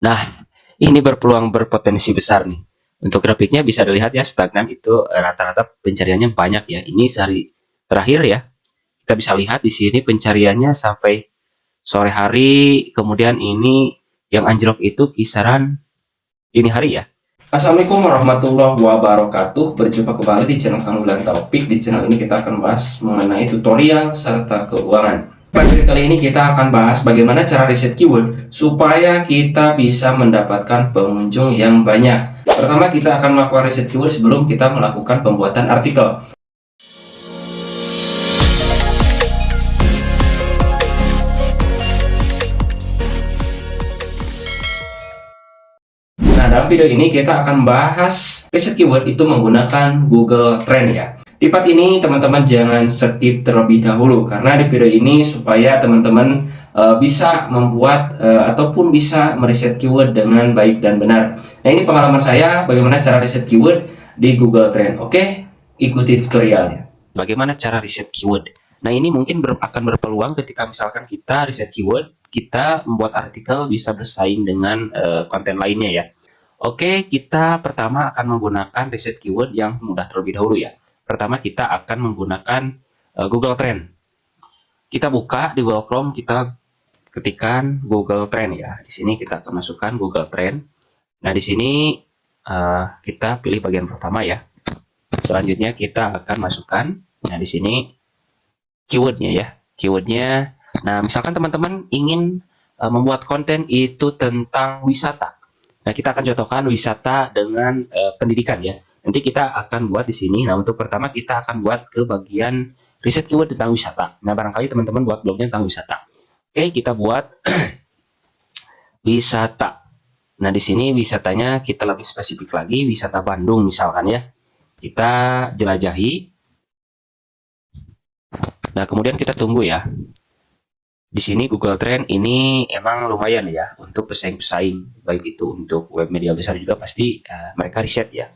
Nah, ini berpeluang berpotensi besar nih. Untuk grafiknya bisa dilihat ya, stagnan itu rata-rata pencariannya banyak ya. Ini sehari terakhir ya. Kita bisa lihat di sini pencariannya sampai sore hari, kemudian ini yang anjlok itu kisaran dini hari ya. Assalamualaikum warahmatullahi wabarakatuh. Berjumpa kembali di channel Kang Wilan Taufik. Di channel ini kita akan bahas mengenai tutorial serta keuangan. Pada video kali ini kita akan bahas bagaimana cara riset keyword supaya kita bisa mendapatkan pengunjung yang banyak. Pertama, kita akan melakukan riset keyword sebelum kita melakukan pembuatan artikel. Nah, dalam video ini kita akan bahas riset keyword itu menggunakan Google Trend ya. Di part ini teman-teman jangan skip terlebih dahulu karena di video ini supaya teman-teman bisa membuat ataupun bisa meriset keyword dengan baik dan benar. Nah, ini pengalaman saya bagaimana cara riset keyword di Google Trend. Oke, ikuti tutorialnya. Bagaimana cara riset keyword? Nah, ini mungkin akan berpeluang ketika misalkan kita riset keyword, kita membuat artikel bisa bersaing dengan konten lainnya ya. Oke, kita pertama akan menggunakan riset keyword yang mudah terlebih dahulu ya. Pertama kita akan menggunakan Google Trend. Kita buka di Google Chrome, kita ketikkan Google Trend ya. Di sini kita akan masukkan Google Trend. Nah, di sini kita pilih bagian pertama ya. Selanjutnya kita akan masukkan, nah di sini keywordnya ya. Keywordnya, nah misalkan teman-teman ingin membuat konten itu tentang wisata. Nah, kita akan contohkan wisata dengan pendidikan ya. Nanti kita akan buat di sini. Nah, untuk pertama kita akan buat ke bagian riset keyword tentang wisata. Nah, barangkali teman-teman buat blognya tentang wisata. Oke, kita buat wisata. Nah, di sini wisatanya kita lebih spesifik lagi, wisata Bandung misalkan ya. Kita jelajahi. Nah, kemudian kita tunggu ya. Di sini Google Trend ini emang lumayan ya untuk pesaing-pesaing, baik itu untuk web media besar juga pasti mereka riset ya.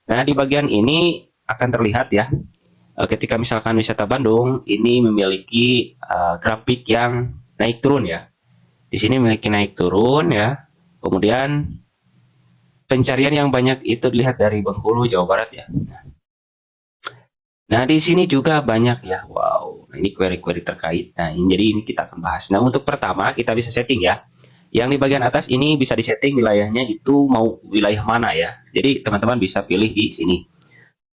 Nah, di bagian ini akan terlihat ya, ketika misalkan wisata Bandung ini memiliki grafik yang naik turun ya. Di sini memiliki naik turun ya. Kemudian pencarian yang banyak itu dilihat dari Bengkulu, Jawa Barat ya. Nah, di sini juga banyak ya. Wow, nah, ini query-query terkait. Nah, jadi ini kita akan bahas. Nah, untuk pertama kita bisa setting ya. Yang di bagian atas ini bisa disetting wilayahnya itu mau wilayah mana ya. Jadi teman-teman bisa pilih di sini.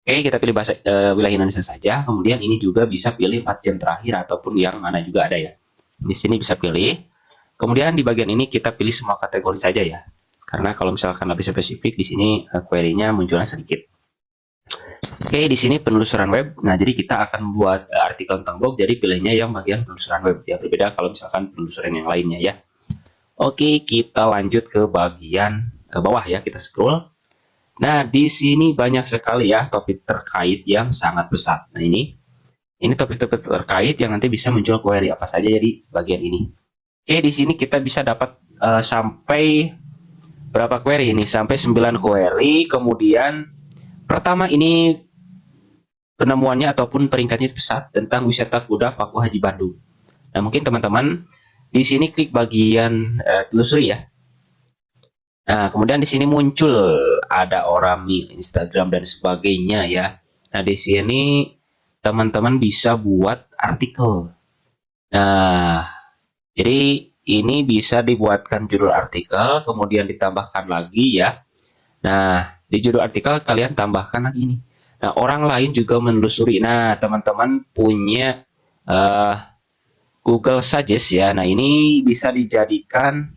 Oke, kita pilih bahasa wilayah Indonesia saja. Kemudian ini juga bisa pilih 4 jam terakhir ataupun yang mana juga ada ya. Di sini bisa pilih. Kemudian di bagian ini kita pilih semua kategori saja ya. Karena kalau misalkan lebih spesifik di sini query-nya munculnya sedikit. Oke, di sini penelusuran web. Nah, jadi kita akan buat artikel tentang blog, jadi pilihnya yang bagian penelusuran web ya. Berbeda kalau misalkan penelusuran yang lainnya ya. Oke, kita lanjut ke bagian bawah ya, kita scroll. Nah, di sini banyak sekali ya topik terkait yang sangat besar. Nah, ini topik-topik terkait yang nanti bisa muncul query apa saja jadi bagian ini. Oke, di sini kita bisa dapat sampai berapa query ini? Sampai 9 query. Kemudian pertama ini penemuannya ataupun peringkatnya pesat tentang wisata kuda Paku Haji Bandung. Nah, mungkin teman-teman di sini klik bagian telusuri ya. Nah, kemudian di sini muncul ada Orami, Instagram dan sebagainya ya. Nah, di sini teman-teman bisa buat artikel. Nah, jadi ini bisa dibuatkan judul artikel, kemudian ditambahkan lagi ya. Nah, di judul artikel kalian tambahkan lagi ini. Nah, orang lain juga menelusuri. Nah, teman-teman punya Google Suggest ya. Nah, ini bisa dijadikan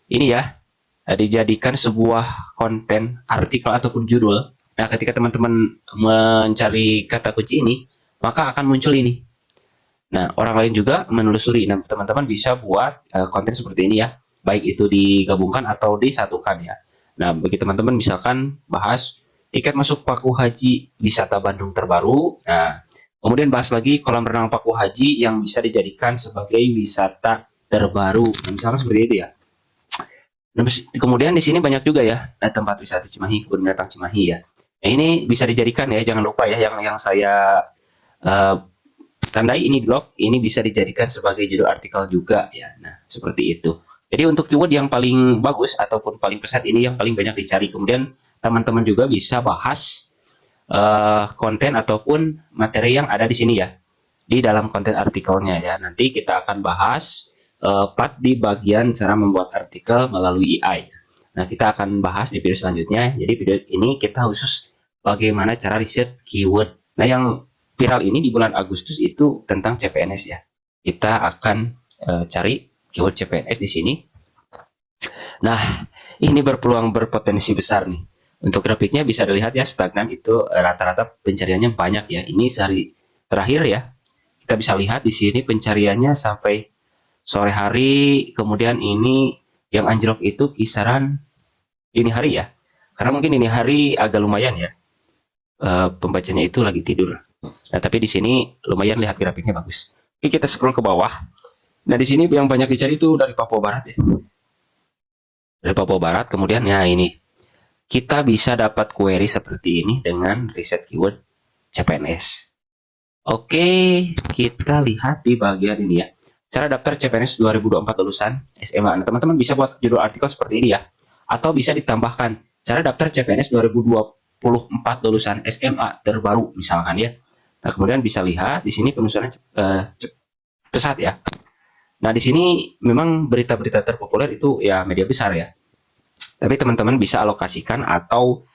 ini ya, dijadikan sebuah konten artikel ataupun judul. Nah, ketika teman-teman mencari kata kunci ini, maka akan muncul ini. Nah, orang lain juga menelusuri. Nah, teman-teman bisa buat konten seperti ini ya, baik itu digabungkan atau disatukan ya. Nah, bagi teman-teman misalkan bahas tiket masuk Paku Haji wisata Bandung terbaru. Nah, kemudian bahas lagi kolam renang Paku Haji yang bisa dijadikan sebagai wisata terbaru. Nah, misalkan seperti itu ya. Nah, kemudian di sini banyak juga ya tempat wisata Cimahi, kebun binatang Cimahi ya. Nah, ini bisa dijadikan ya, jangan lupa ya yang saya tandai ini blog, ini bisa dijadikan sebagai judul artikel juga ya. Nah, seperti itu. Jadi untuk keyword yang paling bagus ataupun paling pesat ini yang paling banyak dicari. Kemudian teman-teman juga bisa bahas konten ataupun materi yang ada di sini ya, di dalam konten artikelnya ya. Nanti kita akan bahas part di bagian cara membuat artikel melalui AI. Nah, kita akan bahas di video selanjutnya. Jadi video ini kita khusus bagaimana cara riset keyword. Nah, yang viral ini di bulan Agustus itu tentang CPNS ya. Kita akan cari keyword CPNS di sini. Nah, ini berpeluang berpotensi besar nih. Untuk grafiknya bisa dilihat ya, stagnan itu rata-rata pencariannya banyak ya. Ini sehari terakhir ya. Kita bisa lihat di sini pencariannya sampai sore hari, kemudian ini yang anjlok itu kisaran dini hari ya. Karena mungkin ini hari agak lumayan ya. Pembacanya itu lagi tidur. Nah, tapi di sini lumayan lihat grafiknya bagus. Oke, kita scroll ke bawah. Nah, di sini yang banyak dicari itu dari Papua Barat ya. Dari Papua Barat, kemudian ya ini. Kita bisa dapat query seperti ini dengan riset keyword CPNS. Oke, kita lihat di bagian ini ya. Cara daftar CPNS 2024 lulusan SMA. Nah, teman-teman bisa buat judul artikel seperti ini ya. Atau bisa ditambahkan cara daftar CPNS 2024 lulusan SMA terbaru misalkan ya. Nah, kemudian bisa lihat di sini penulisannya pesat ya. Nah, di sini memang berita-berita terpopuler itu ya media besar ya. Tapi teman-teman bisa alokasikan atau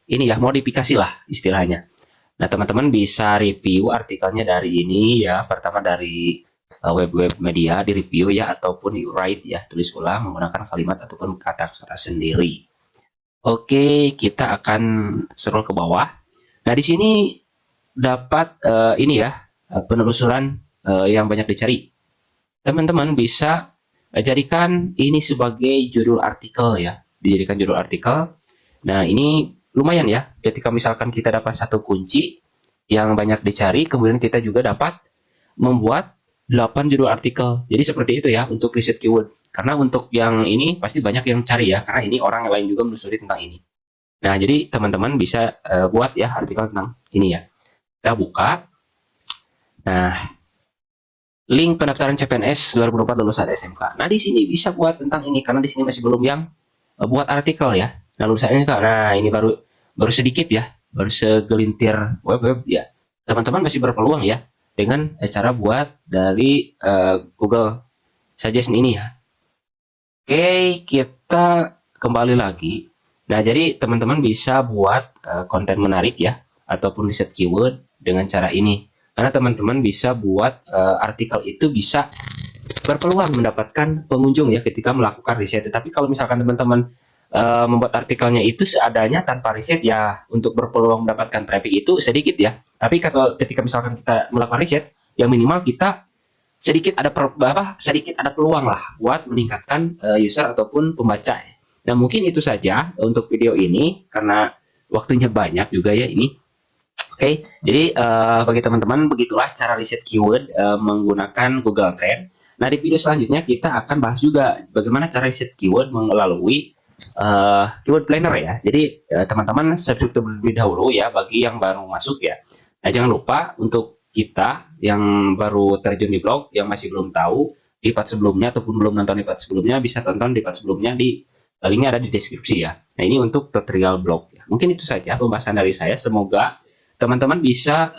ini ya, modifikasi lah istilahnya. Nah, teman-teman bisa review artikelnya dari ini ya. Pertama dari web-web media di review ya, ataupun di write ya, tulis ulang menggunakan kalimat ataupun kata-kata sendiri. Oke, kita akan scroll ke bawah. Nah, di sini dapat ini ya, penelusuran yang banyak dicari. Teman-teman bisa jadikan ini sebagai judul artikel ya, dijadikan judul artikel. Nah, ini lumayan ya, ketika misalkan kita dapat satu kunci yang banyak dicari, kemudian kita juga dapat membuat 8 judul artikel. Jadi seperti itu ya untuk riset keyword. Karena untuk yang ini pasti banyak yang cari ya, karena ini orang lain juga menelusuri tentang ini. Nah, jadi teman-teman bisa buat ya artikel tentang ini ya. Kita buka. Nah, link pendaftaran CPNS 2024 lulusan SMK. Nah, di sini bisa buat tentang ini karena di sini masih belum yang buat artikel ya. Nah, lulusannya nah ini baru sedikit ya, baru segelintir web ya. Teman-teman masih berpeluang ya dengan cara buat dari Google Suggest ini ya. Oke, kita kembali lagi. Nah, jadi teman-teman bisa buat konten menarik ya ataupun riset keyword dengan cara ini. Karena teman-teman bisa buat artikel itu bisa berpeluang mendapatkan pengunjung ya ketika melakukan riset. Tapi kalau misalkan teman-teman membuat artikelnya itu seadanya tanpa riset ya, untuk berpeluang mendapatkan traffic itu sedikit ya. Tapi ketika misalkan kita melakukan riset, yang minimal kita sedikit ada peluang lah buat meningkatkan user ataupun pembaca. Nah, mungkin itu saja untuk video ini karena waktunya banyak juga ya ini. Oke, jadi bagi teman-teman begitulah cara riset keyword menggunakan Google Trend. Nah, di video selanjutnya kita akan bahas juga bagaimana cara riset keyword melalui keyword planner ya. Jadi teman-teman subscribe terlebih dahulu ya bagi yang baru masuk ya. Nah, jangan lupa untuk kita yang baru terjun di blog yang masih belum tahu di part sebelumnya ataupun belum nonton di part sebelumnya, bisa tonton di part sebelumnya, di linknya ada di deskripsi ya. Nah, ini untuk tutorial blog ya. Mungkin itu saja pembahasan dari saya. Semoga teman-teman bisa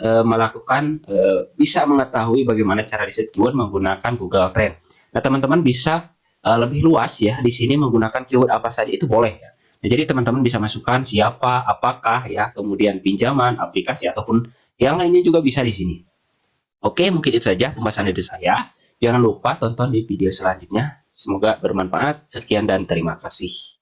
bisa mengetahui bagaimana cara riset keyword menggunakan Google Trend. Nah, teman-teman bisa lebih luas ya di sini menggunakan keyword apa saja itu boleh ya. Nah, jadi teman-teman bisa masukkan siapa, apakah ya, kemudian pinjaman, aplikasi ataupun yang lainnya juga bisa di sini. Oke, mungkin itu saja pembahasan dari saya. Jangan lupa tonton di video selanjutnya. Semoga bermanfaat. Sekian dan terima kasih.